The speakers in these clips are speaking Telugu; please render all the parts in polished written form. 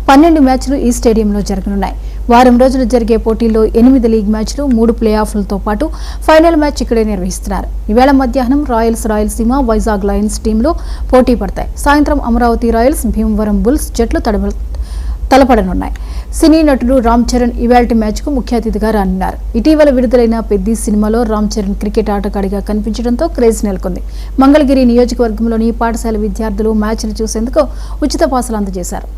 12 మ్యాచ్లు ఈ స్టేడియంలో జరగనున్నాయి. వారం రోజులు జరిగే పోటీల్లో 8 లీగ్ మ్యాచ్లు, 3 ప్లే ఆఫ్లతో పాటు ఫైనల్ మ్యాచ్ ఇక్కడే నిర్వహిస్తున్నారు. ఈవేళ మధ్యాహ్నం రాయలసీమ, వైజాగ్ లయన్స్ టీంలు పోటీ పడతాయి. సాయంత్రం అమరావతి రాయల్స్, భీమవరం బుల్స్ జట్లు తలపడనున్నాయి. సినీ నటుడు రామ్ చరణ్ ఇవాల్టి మ్యాచ్ కు ముఖ్య అతిథిగా రానున్నారు. ఇటీవల విడుదలైన పెద్ది సినిమాలో రామ్ చరణ్ క్రికెట్ ఆటగాడిగా కనిపించడంతో క్రేజ్ నెలకొంది. మంగళగిరి నియోజకవర్గంలోని పాఠశాల విద్యార్థులు మ్యాచ్ను చూసేందుకు ఉచిత పాసులు అందజేశారు.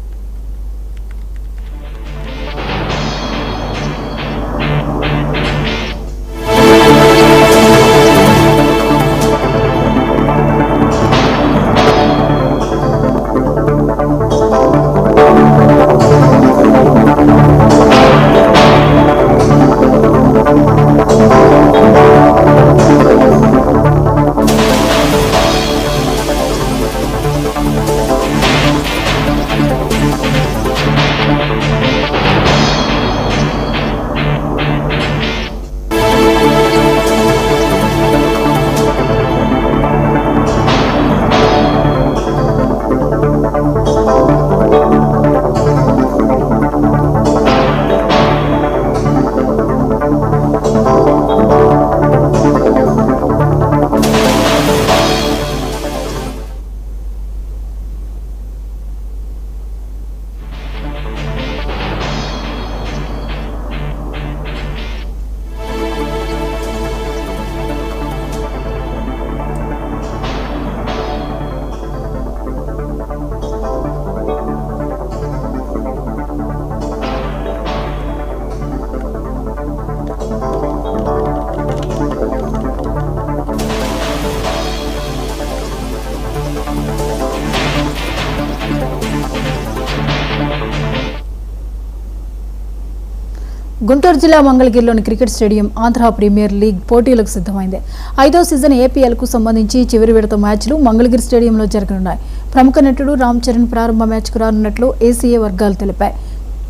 గుంటూరు జిల్లా మంగళగిరిలోని cricket stadium Andhra premier league పోటీలకు సిద్ధమైంది. 5వ సీజన్ ఏపీఎల్కు సంబంధించి చివరి విడత మ్యాచ్లు మంగళగిరి స్టేడియంలో జరగనున్నాయి. ప్రముఖ నటుడు రామ్ చరణ్ ప్రారంభ మ్యాచ్కు రానున్నట్లు ఏసీఏ వర్గాలు తెలిపాయి.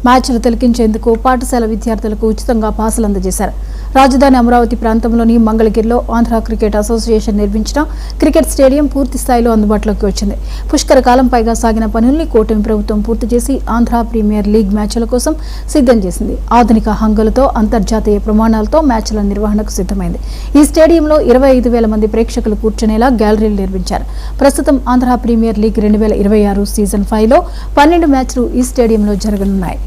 మ్యాచ్లు తిలకించేందుకు పాఠశాల విద్యార్థులకు ఉచితంగా పాసులు అందజేశారు. రాజధాని అమరావతి ప్రాంతంలోని మంగళగిరిలో ఆంధ్ర క్రికెట్ అసోసియేషన్ నిర్మించిన క్రికెట్ స్టేడియం పూర్తి స్థాయిలో అందుబాటులోకి వచ్చింది. పుష్కర కాలం పైగా సాగిన పనుల్ని కూటమి ప్రభుత్వం పూర్తి చేసి ఆంధ్ర ప్రీమియర్ లీగ్ మ్యాచ్ల కోసం సిద్ధం చేసింది. ఆధునిక హంగులతో అంతర్జాతీయ ప్రమాణాలతో మ్యాచ్ల నిర్వహణకు సిద్ధమైంది. ఈ స్టేడియంలో 25,000 మంది ప్రేక్షకులు కూర్చునేలా గ్యాలరీలు నిర్మించారు. ప్రస్తుతం ఆంధ్ర ప్రీమియర్ లీగ్ 2026 సీజన్ 5లో 12 మ్యాచ్లు ఈ స్టేడియంలో జరగనున్నాయి.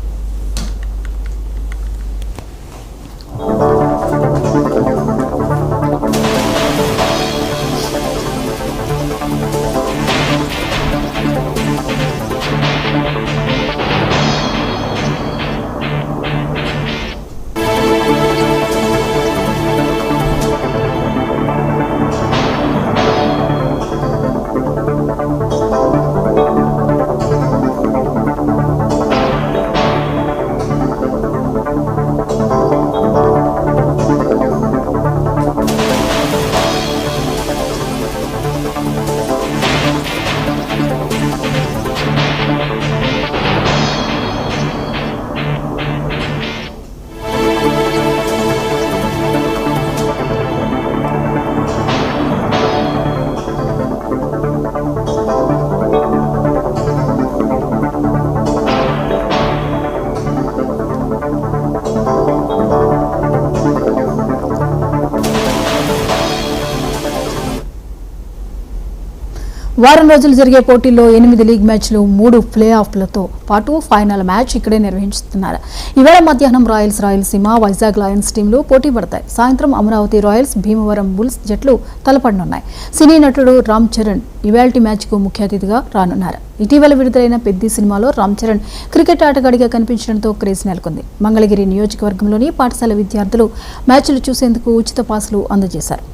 వారం రోజులు జరిగే పోటీల్లో 8 లీగ్ మ్యాచ్లు, 3 ప్లే ఆఫ్లతో పాటు ఫైనల్ మ్యాచ్ ఇక్కడే నిర్వహిస్తున్నారు. ఈవేళ మధ్యాహ్నం రాయలసీమ, వైజాగ్ లయన్స్ టీంలు పోటీ పడతాయి. సాయంత్రం అమరావతి రాయల్స్, భీమవరం బుల్స్ జట్లు తలపడనున్నాయి. సినీ నటుడు రామ్ చరణ్ ఇవాల్టి మ్యాచ్కు ముఖ్య అతిథిగా రానున్నారు. ఇటీవల విడుదలైన పెద్ది సినిమాలో రామ్ చరణ్ క్రికెట్ ఆటగాడిగా కనిపించడంతో క్రేజ్ నెలకొంది. మంగళగిరి నియోజకవర్గంలోని పాఠశాల విద్యార్థులు మ్యాచ్లు చూసేందుకు ఉచిత పాసులు అందజేశారు.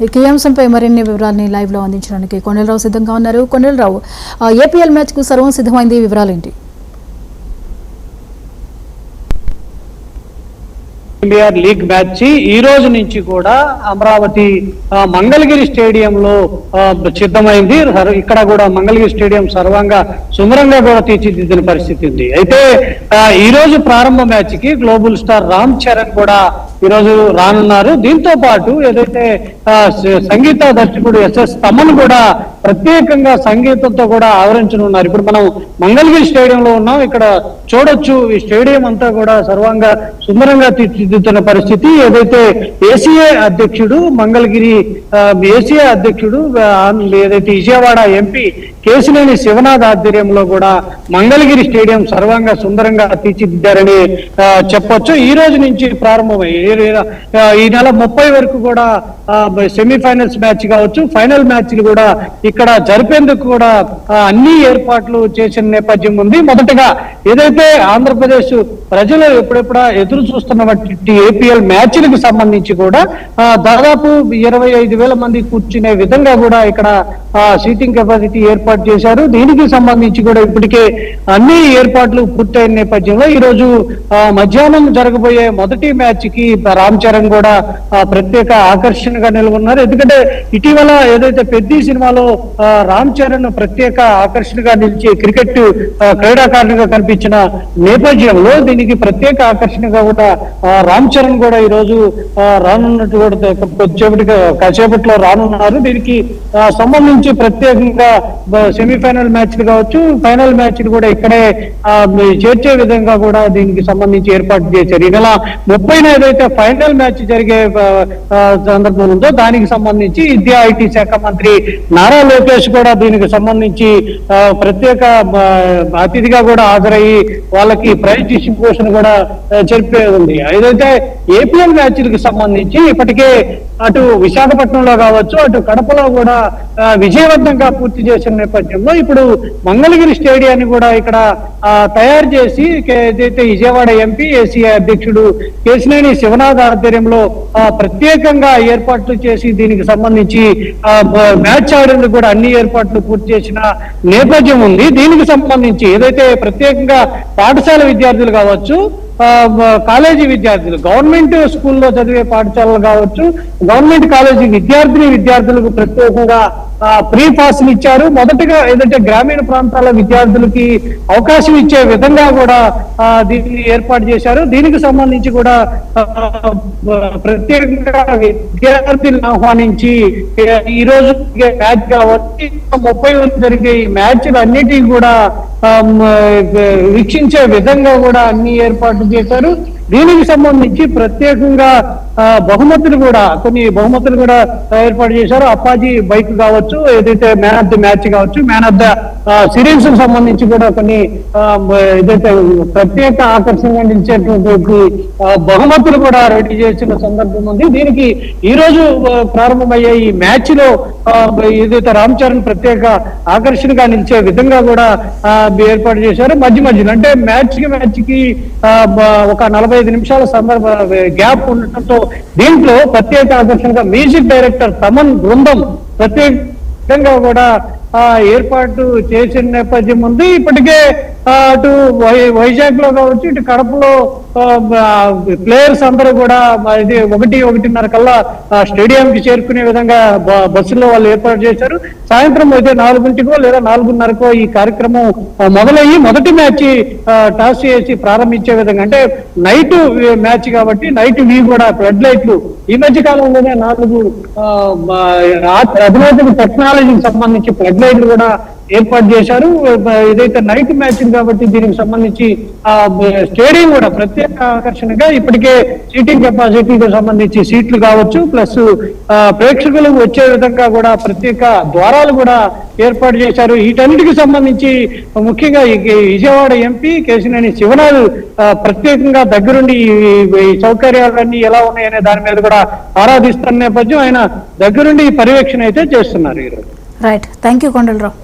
ఈ అంశంపై మరిన్ని వివరాలని లైవ్ లో అందించడానికి కొండలరావు సిద్ధంగా ఉన్నారు. కొండలరావు, ఏపీఎల్ మ్యాచ్ కు సర్వం సిద్ధమైంది, వివరాలేంటి? ప్రీమియర్ లీగ్ మ్యాచ్ ఈ రోజు నుంచి కూడా అమరావతి మంగళగిరి స్టేడియంలో సిద్ధమైంది. ఇక్కడ కూడా మంగళగిరి స్టేడియం సర్వంగా సుందరంగా కూడా తీర్చిదిద్దిన పరిస్థితి ఉంది. అయితే ఈ రోజు ప్రారంభ మ్యాచ్ కి గ్లోబల్ స్టార్ రామ్ చరణ్ కూడా ఈ రోజు రానున్నారు. దీంతో పాటు ఏదైతే సంగీత దర్శకుడు ఎస్ఎస్ తమన్ కూడా ప్రత్యేకంగా సంగీతంతో కూడా ఆవరించనున్నారు. ఇప్పుడు మనం మంగళగిరి స్టేడియంలో ఉన్నాం. ఇక్కడ చూడొచ్చు ఈ స్టేడియం అంతా కూడా సర్వంగా సుందరంగా తీర్చిదిద్దుతున్న పరిస్థితి. ఏదైతే ఏసీఏ అధ్యక్షుడు మంగళగిరి ఏసీఏ అధ్యక్షుడు ఏదైతే విజయవాడ ఎంపీ కేశినేని శివనాథ్ ఆధ్వర్యంలో కూడా మంగళగిరి స్టేడియం సర్వంగా సుందరంగా తీర్చిదిద్దారని చెప్పొచ్చు. ఈ రోజు నుంచి ప్రారంభమై ఈ నెల 30 వరకు కూడా సెమీఫైనల్స్ మ్యాచ్ కావచ్చు, ఫైనల్ మ్యాచ్లు కూడా ఇక్కడ జరిపేందుకు కూడా అన్ని ఏర్పాట్లు చేసిన నేపథ్యం ఉంది. మొదటగా ఏదైతే ఆంధ్రప్రదేశ్ ప్రజలు ఎప్పుడెప్పుడా ఎదురు చూస్తున్నటువంటి ఏపీఎల్ మ్యాచ్లకు సంబంధించి కూడా దాదాపు 25,000 మంది కూర్చునే విధంగా కూడా ఇక్కడ సీటింగ్ కెపాసిటీ ఏర్పాటు చేశారు. దీనికి సంబంధించి కూడా ఇప్పటికే అన్ని ఏర్పాట్లు పూర్తయిన నేపథ్యంలో ఈ రోజు మధ్యాహ్నం జరగబోయే మొదటి మ్యాచ్ కి రామ్ చరణ్ కూడా ప్రత్యేక ఆకర్షణగా నిలబడినారు. ఎందుకంటే ఇటీవల ఏదైతే పెద్ద సినిమాలో రామ్ చరణ్ ప్రత్యేక ఆకర్షణగా నిలిచి క్రికెట్ క్రీడాకారునిగా కనిపించిన నేపథ్యంలో దీనికి ప్రత్యేక ఆకర్షణగా కూడా రామ్ చరణ్ కూడా ఈ రోజు రానున్నట్టు కూడా కాసేపట్లో రానున్నారు. దీనికి సంబంధించి ప్రత్యేకంగా సెమీఫైనల్ మ్యాచ్లు కావచ్చు, ఫైనల్ మ్యాచ్లు కూడా ఇక్కడే చేర్చే విధంగా కూడా దీనికి సంబంధించి ఏర్పాటు చేశారు. ఈ నెల 30న ఏదైతే ఫైనల్ మ్యాచ్ జరిగే సందర్భం ఉందో దానికి సంబంధించి విద్యా ఐటీ శాఖ మంత్రి నారా లోకేష్ కూడా దీనికి సంబంధించి ప్రత్యేక అతిథిగా కూడా హాజరయ్యి వాళ్ళకి ప్రైజ్ డిస్ట్రిబ్యూషన్ కూడా జరిపేది ఉంది. ఏదైతే ఏపీఎల్ మ్యాచ్లకు సంబంధించి ఇప్పటికే అటు విశాఖపట్నంలో కావచ్చు, అటు కడపలో కూడా విజయవంతంగా పూర్తి చేసిన నేపథ్యంలో ఇప్పుడు మంగళగిరి స్టేడియాన్ని కూడా ఇక్కడ తయారు చేసి ఏదైతే విజయవాడ ఎంపీ ఏసీఐ అధ్యక్షుడు కేశినేని శివనాథ్ ఆధ్వర్యంలో ప్రత్యేకంగా ఏర్పాట్లు చేసి దీనికి సంబంధించి మ్యాచ్ ఆడేందుకు కూడా అన్ని ఏర్పాట్లు పూర్తి చేసిన నేపథ్యం ఉంది. దీనికి సంబంధించి ఏదైతే ప్రత్యేకంగా పాఠశాల విద్యార్థులు కావచ్చు, కాలేజీ విద్యార్థులు, గవర్నమెంట్ స్కూల్లో చదివే పాఠశాలలు కావచ్చు, గవర్నమెంట్ కాలేజీ విద్యార్థులకు ప్రత్యేకంగా ఫ్రీ పాస్లు ఇచ్చారు. మొదటగా ఏదంటే గ్రామీణ ప్రాంతాల విద్యార్థులకి అవకాశం ఇచ్చే విధంగా కూడా దీన్ని ఏర్పాటు చేశారు. దీనికి సంబంధించి కూడా ప్రత్యేకంగా విద్యార్థులను ఆహ్వానించి ఈ రోజు మ్యాచ్ కాబట్టి 30 జరిగే ఈ మ్యాచ్లు అన్నిటికీ కూడా వీక్షించే విధంగా కూడా అన్ని ఏర్పాట్లు చేశారు. దీనికి సంబంధించి ప్రత్యేకంగా బహుమతులు కూడా కొన్ని బహుమతులు కూడా ఏర్పాటు చేశారు. అప్పాజీ బైక్ కావచ్చు, ఏదైతే మ్యాన్ ఆఫ్ ది మ్యాచ్ కావచ్చు, మ్యాన్ ఆఫ్ ద సిరీస్ సంబంధించి కూడా కొన్ని ఏదైతే ప్రత్యేక ఆకర్షణగా నిలిచేటువంటి బహుమతులు కూడా రెడీ చేసిన సందర్భం ఉంది. దీనికి ఈ రోజు ప్రారంభమయ్యే ఈ మ్యాచ్ లో ఏదైతే రామ్ చరణ్ ప్రత్యేక ఆకర్షణగా నిలిచే విధంగా కూడా ఏర్పాటు చేశారు. మధ్యలో అంటే మ్యాచ్ కి ఒక 45 నిమిషాల గ్యాప్ ఉండటంతో దీంట్లో ప్రత్యేక ఆకర్షణగా మ్యూజిక్ డైరెక్టర్ తమన్ బృందం ప్రత్యేకంగా కూడా ఏర్పాటు చేసిన నేపథ్యం ఉంది. ఇప్పటికే అటు వైజాగ్ లో కావచ్చు, ఇటు కడపలో ప్లేయర్స్ అందరూ కూడా ఇది 1-1:30 కల్లా స్టేడియం కి చేరుకునే విధంగా బస్సుల్లో వాళ్ళు ఏర్పాటు చేశారు. సాయంత్రం అయితే 4 లేదా 4:30 ఈ కార్యక్రమం మొదలయ్యి మొదటి మ్యాచ్ టాస్ చేసి ప్రారంభించే విధంగా, అంటే నైట్ మ్యాచ్ కాబట్టి నైట్ వ్యూ కూడా ఫ్లడ్ లైట్లు ఈ మధ్య కాలంలోనే 4 అధునాతన టెక్నాలజీకి సంబంధించి ఫ్లడ్ లైట్లు కూడా ఏర్పాటు చేశారు. ఏదైతే నైట్ మ్యాచ్ కాబట్టి దీనికి సంబంధించి స్టేడియం కూడా ప్రత్యేక ఆకర్షణగా ఇప్పటికే సీటింగ్ కెపాసిటీకి సంబంధించి సీట్లు కావచ్చు, ప్లస్ ప్రేక్షకులు వచ్చే విధంగా కూడా ప్రత్యేక ద్వారాలు కూడా ఏర్పాటు చేశారు. వీటన్నిటికి సంబంధించి ముఖ్యంగా విజయవాడ ఎంపీ కేశినేని శివనాథ్ ప్రత్యేకంగా దగ్గరుండి ఈ సౌకర్యాలన్నీ ఎలా ఉన్నాయనే దాని మీద కూడా ఆరాధిస్తున్న నేపథ్యం ఆయన దగ్గరుండి పర్యవేక్షణ అయితే చేస్తున్నారు ఈరోజు. Right, thank you Kondalarao.